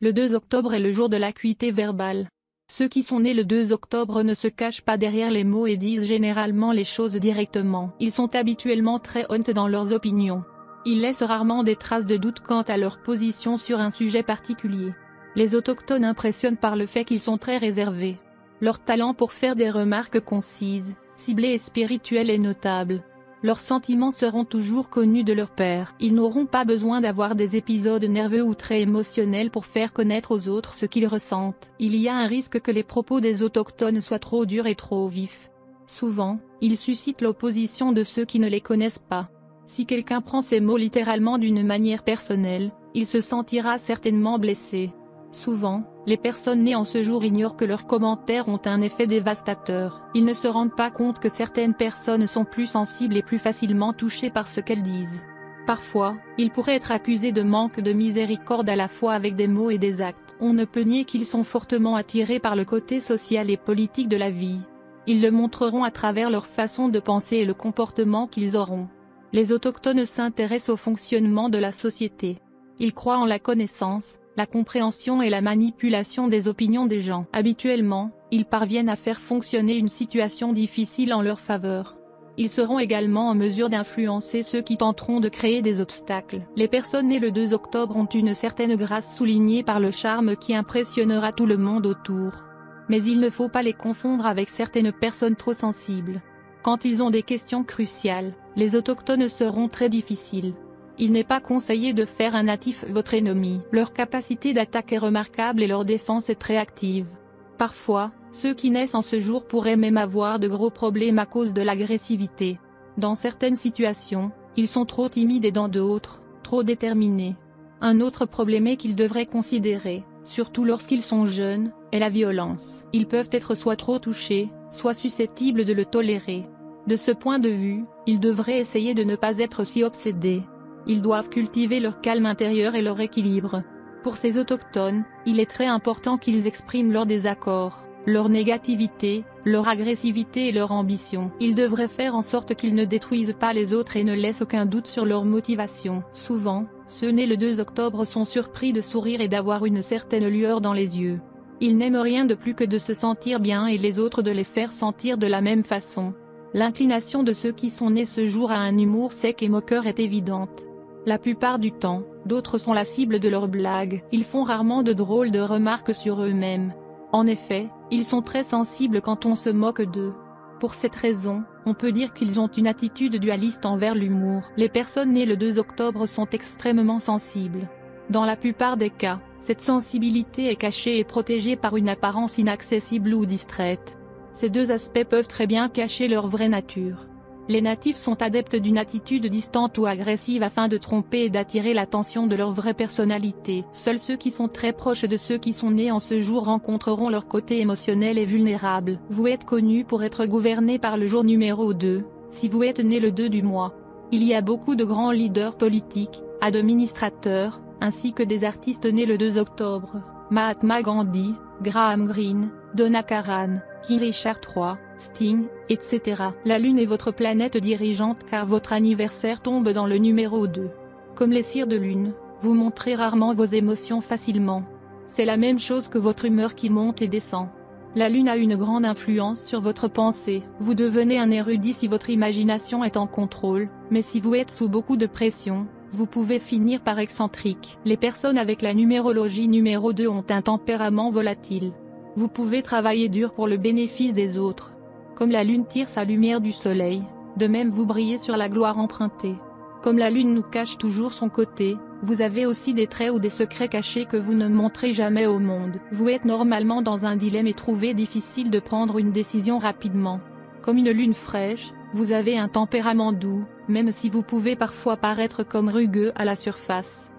Le 2 octobre est le jour de l'acuité verbale. Ceux qui sont nés le 2 octobre ne se cachent pas derrière les mots et disent généralement les choses directement. Ils sont habituellement très honnêtes dans leurs opinions. Ils laissent rarement des traces de doute quant à leur position sur un sujet particulier. Les autochtones impressionnent par le fait qu'ils sont très réservés. Leur talent pour faire des remarques concises, ciblées et spirituelles est notable. Leurs sentiments seront toujours connus de leur père. Ils n'auront pas besoin d'avoir des épisodes nerveux ou très émotionnels pour faire connaître aux autres ce qu'ils ressentent. Il y a un risque que les propos des autochtones soient trop durs et trop vifs. Souvent, ils suscitent l'opposition de ceux qui ne les connaissent pas. Si quelqu'un prend ces mots littéralement d'une manière personnelle, il se sentira certainement blessé. Souvent, les personnes nées en ce jour ignorent que leurs commentaires ont un effet dévastateur. Ils ne se rendent pas compte que certaines personnes sont plus sensibles et plus facilement touchées par ce qu'elles disent. Parfois, ils pourraient être accusés de manque de miséricorde à la fois avec des mots et des actes. On ne peut nier qu'ils sont fortement attirés par le côté social et politique de la vie. Ils le montreront à travers leur façon de penser et le comportement qu'ils auront. Les autochtones s'intéressent au fonctionnement de la société. Ils croient en la connaissance, la compréhension et la manipulation des opinions des gens. Habituellement, ils parviennent à faire fonctionner une situation difficile en leur faveur. Ils seront également en mesure d'influencer ceux qui tenteront de créer des obstacles. Les personnes nées le 2 octobre ont une certaine grâce soulignée par le charme qui impressionnera tout le monde autour. Mais il ne faut pas les confondre avec certaines personnes trop sensibles. Quand ils ont des questions cruciales, les autochtones seront très difficiles. Il n'est pas conseillé de faire un natif votre ennemi. Leur capacité d'attaque est remarquable et leur défense est très active. Parfois, ceux qui naissent en ce jour pourraient même avoir de gros problèmes à cause de l'agressivité. Dans certaines situations, ils sont trop timides et dans d'autres, trop déterminés. Un autre problème qu'ils devraient considérer, surtout lorsqu'ils sont jeunes, est la violence. Ils peuvent être soit trop touchés, soit susceptibles de le tolérer. De ce point de vue, ils devraient essayer de ne pas être si obsédés. Ils doivent cultiver leur calme intérieur et leur équilibre. Pour ces autochtones, il est très important qu'ils expriment leurs désaccords, leur négativité, leur agressivité et leur ambition. Ils devraient faire en sorte qu'ils ne détruisent pas les autres et ne laissent aucun doute sur leur motivation. Souvent, ceux nés le 2 octobre sont surpris de sourire et d'avoir une certaine lueur dans les yeux. Ils n'aiment rien de plus que de se sentir bien et les autres de les faire sentir de la même façon. L'inclination de ceux qui sont nés ce jour à un humour sec et moqueur est évidente. La plupart du temps, d'autres sont la cible de leurs blagues. Ils font rarement de drôles de remarques sur eux-mêmes. En effet, ils sont très sensibles quand on se moque d'eux. Pour cette raison, on peut dire qu'ils ont une attitude dualiste envers l'humour. Les personnes nées le 2 octobre sont extrêmement sensibles. Dans la plupart des cas, cette sensibilité est cachée et protégée par une apparence inaccessible ou distraite. Ces deux aspects peuvent très bien cacher leur vraie nature. Les natifs sont adeptes d'une attitude distante ou agressive afin de tromper et d'attirer l'attention de leur vraie personnalité. Seuls ceux qui sont très proches de ceux qui sont nés en ce jour rencontreront leur côté émotionnel et vulnérable. Vous êtes connu pour être gouverné par le jour numéro 2, si vous êtes né le 2 du mois. Il y a beaucoup de grands leaders politiques, administrateurs, ainsi que des artistes nés le 2 octobre. Mahatma Gandhi, Graham Greene, Donna Karan, King Richard III, Sting, etc. La Lune est votre planète dirigeante car votre anniversaire tombe dans le numéro 2. Comme les cires de lune, vous montrez rarement vos émotions facilement. C'est la même chose que votre humeur qui monte et descend. La Lune a une grande influence sur votre pensée. Vous devenez un érudit si votre imagination est en contrôle, mais si vous êtes sous beaucoup de pression, vous pouvez finir par excentrique. Les personnes avec la numérologie numéro 2 ont un tempérament volatile. Vous pouvez travailler dur pour le bénéfice des autres. Comme la Lune tire sa lumière du soleil, de même vous brillez sur la gloire empruntée. Comme la Lune nous cache toujours son côté, vous avez aussi des traits ou des secrets cachés que vous ne montrez jamais au monde. Vous êtes normalement dans un dilemme et trouvez difficile de prendre une décision rapidement. Comme une lune fraîche, vous avez un tempérament doux, même si vous pouvez parfois paraître comme rugueux à la surface.